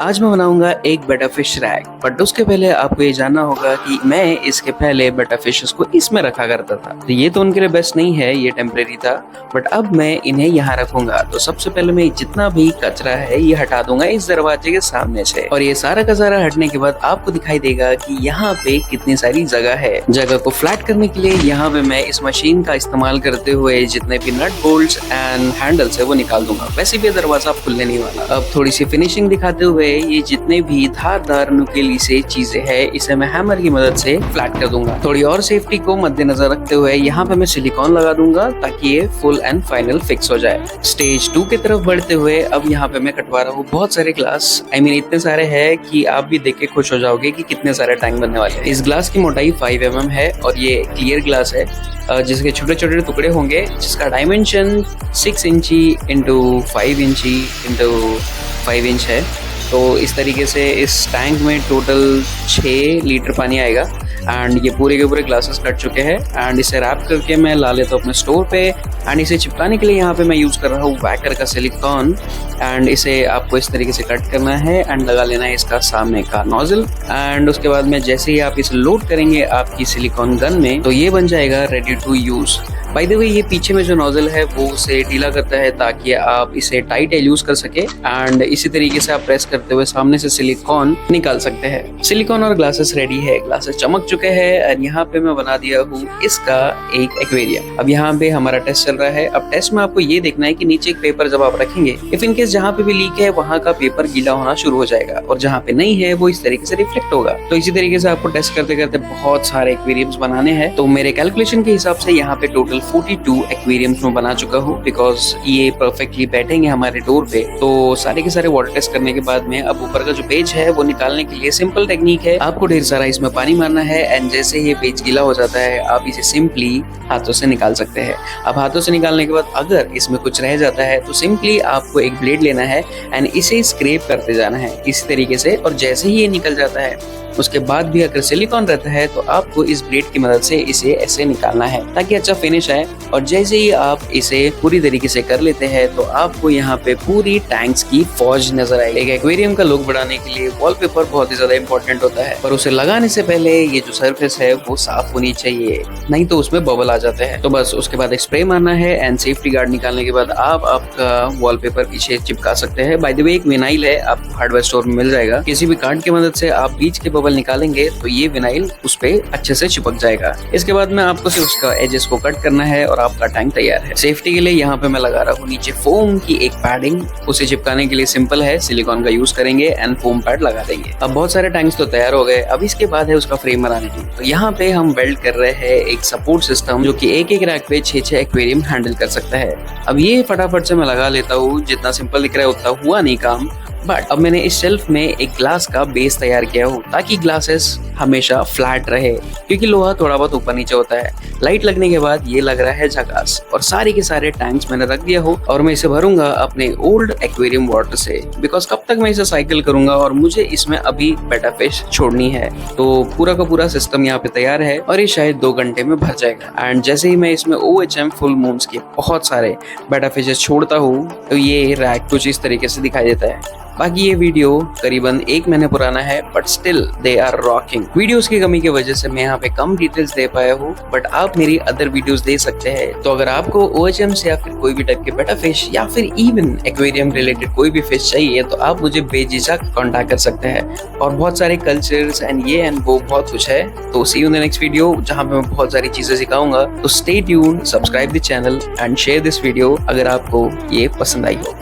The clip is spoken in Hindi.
आज मैं बनाऊंगा एक बटा फिश रैक। बट उसके पहले आपको ये जानना होगा कि मैं इसके पहले बटा फिशेस को इसमें रखा करता था। तो ये तो उनके लिए बेस्ट नहीं है, ये टेम्परेरी था। बट अब मैं इन्हें यहाँ रखूंगा। तो सबसे पहले मैं जितना भी कचरा है ये हटा दूंगा इस दरवाजे के सामने से। और ये सारा का सारा हटने के बाद आपको दिखाई देगा कि यहाँ पे कितनी सारी जगह है। जगह को फ्लैट करने के लिए यहाँ पे मैं इस मशीन का इस्तेमाल करते हुए जितने भी नट बोल्ट्स एंड हैंडल्स है वो निकाल दूंगा। वैसे भी दरवाजा खुलने नहीं वाला। अब थोड़ी सी फिनिशिंग दिखाते हुए ये जितने भी धारदार नुकीली से चीजें हैं इसे मैं हैमर की मदद से फ्लैट कर दूंगा। थोड़ी और सेफ्टी को मद्देनजर रखते हुए यहाँ पे मैं सिलिकॉन लगा दूंगा ताकि ये फुल एंड फाइनल फिक्स हो जाए। स्टेज 2 की तरफ बढ़ते हुए अब यहाँ पे मैं कटवा रहा हूँ बहुत सारे ग्लास। इतने सारे हैं कि आप भी देख के खुश हो जाओगे कि कितने सारे टैंक बनने वाले हैं। इस ग्लास की मोटाई 5 mm है और ये क्लियर ग्लास है जिसके छोटे छोटे टुकड़े होंगे, जिसका डायमेंशन 6 इंची इंटू 5 इंची इंटू 5 इंच है। तो इस तरीके से इस टैंक में टोटल 6 लीटर पानी आएगा। एंड ये पूरे के पूरे ग्लासेस कट चुके हैं। एंड इसे रैप करके मैं ला लेता हूँ अपने स्टोर पे। एंड इसे चिपकाने के लिए यहाँ पे मैं यूज़ कर रहा हूँ वैकर का सिलिकॉन। एंड इसे आपको इस तरीके से कट करना है एंड लगा लेना है इसका सामने का नोजल। एंड उसके बाद में जैसे ही आप इसे लोड करेंगे आपकी सिलिकॉन गन में तो ये बन जाएगा ready to use. By the way ये पीछे में जो नोजल है वो उसे ढीला करता है ताकि आप इसे टाइट यूज कर सके। एंड इसी तरीके से आप प्रेस करते हुए सामने से सिलिकॉन निकाल सकते हैं। सिलिकॉन और ग्लासेस रेडी है, ग्लासेस चमक चुके हैं। और यहाँ पे मैं बना दिया हूँ इसका एक एक्वेरियम। अब यहाँ पे हमारा टेस्ट चल रहा है। अब टेस्ट में आपको ये देखना है कि नीचे एक पेपर जब आप रखेंगे, इफ इनकेस जहाँ पे भी लीक है वहाँ का पेपर गीला होना शुरू हो जाएगा और जहाँ पे नहीं है वो इस तरीके से रिफ्लेक्ट होगा। तो इसी तरीके से आपको टेस्ट करते करते बहुत सारे एक्वेरियम्स बनाने हैं। तो मेरे कैलकुलेशन के हिसाब से यहाँ पे टोटल 42 एक्वेरियम्स में बना चुका हूँ, बिकॉज ये परफेक्टली बैठेंगे हमारे डोर पे। तो सारे के सारे वाटर टेस्ट करने के बाद में अब ऊपर का जो पेज है वो निकालने के लिए सिंपल टेक्निक है। आपको ढेर सारा इसमें पानी मारना है एंड जैसे ये पेज गीला हो जाता है आप इसे सिंपली हाथों से निकाल सकते हैं। अब हाथों से निकालने के बाद अगर इसमें कुछ रह जाता है तो सिंपली आपको एक ब्लेड लेना है एंड इसे स्क्रैप करते जाना है इस तरीके से। और जैसे ही ये निकल जाता है उसके बाद भी अगर सिलिकॉन रहता है तो आपको इस ब्लेड की मदद से इसे ऐसे निकालना है ताकि अच्छा फिनिश आए। और जैसे ही आप इसे पूरी तरीके से कर लेते हैं तो आपको यहाँ पे पूरी टैंक्स की फौज नजर आएगी। एक एक्वेरियम का लुक बढ़ाने के लिए वॉलपेपर बहुत ही ज्यादा इंपॉर्टेंट होता है, पर उसे लगाने से पहले ये जो सरफेस है वो साफ होनी चाहिए, नहीं तो उसमें बबल आ जाते हैं। तो बस उसके बाद एक स्प्रे मारना है एंड सेफ्टी गार्ड निकालने के बाद आप आपका वॉलपेपर पीछे चिपका सकते हैं। बाय द वे एक विनाइल है, आपको हार्डवेयर स्टोर में मिल जाएगा। किसी भी कार्ड की मदद से आप बीच के बबल निकालेंगे तो ये विनाइल उस पे अच्छे से चिपक जाएगा। इसके बाद में आपको सिर्फ उसका एजेस को कट करना है और आपका टैंक तैयार है। सेफ्टी के लिए यहाँ पे मैं लगा रहा हूँ नीचे फोम की एक पैडिंग। उसे चिपकाने के लिए सिंपल है, सिलिकॉन का यूज करेंगे एंड फोम पैड लगा देंगे। अब बहुत सारे टैंक्स तो तैयार हो गए। अब इसके बाद है उसका फ्रेम बनाने की। तो यहाँ पे हम वेल्ड कर रहे हैं एक सपोर्ट सिस्टम जो कि एक एक रैक पे 6 एक्वेरियम हैंडल कर सकता है। अब ये फटाफट से मैं लगा लेता हूँ, जितना सिंपल दिख रहा है उतना हुआ नहीं काम। बट अब मैंने इस शेल्फ में एक ग्लास का बेस तैयार किया हूँ ताकि ग्लासेस हमेशा फ्लैट रहे, क्योंकि लोहा थोड़ा बहुत ऊपर नीचे होता है। लाइट लगने के बाद ये लग रहा है झकास। और सारे के सारे टैंक्स मैंने रख दिया हो और मैं इसे भरूंगा अपने ओल्ड एक्वेरियम वाटर से, बिकॉज कब तक मैं इसे साइकिल करूंगा और मुझे इसमें अभी बेटा फिश छोड़नी है। तो पूरा का पूरा सिस्टम यहाँ पे तैयार है और ये शायद 2 घंटे में भर जाएगा। एंड जैसे ही मैं इसमें OHM फुल मून्स के बहुत सारे बेटा फिशेस छोड़ता हूँ तो ये रैक कुछ इस तरीके से दिखाई देता है। बाकी ये वीडियो करीबन 1 महीने पुराना है, but still they are rocking. Videos की कमी की वजह से मैं यहाँ पे कम डिटेल्स दे पाया हूँ, बट आप मेरी अदर वीडियोस देख सकते हैं। तो अगर आपको OHM से या फिर कोई भी टाइप के बेटा फिश या फिर इवन एक्वेरियम रिलेटेड कोई भी फिश चाहिए तो आप मुझे बेझिझक कांटेक्ट कर सकते हैं। और बहुत सारे कल्चर्स एंड ये एंड वो बहुत कुछ है। तो see you in the next video जहाँ पे मैं बहुत सारी चीजें सिखाऊंगा। तो stay tuned, subscribe the channel and share this video अगर आपको ये पसंद आई हो।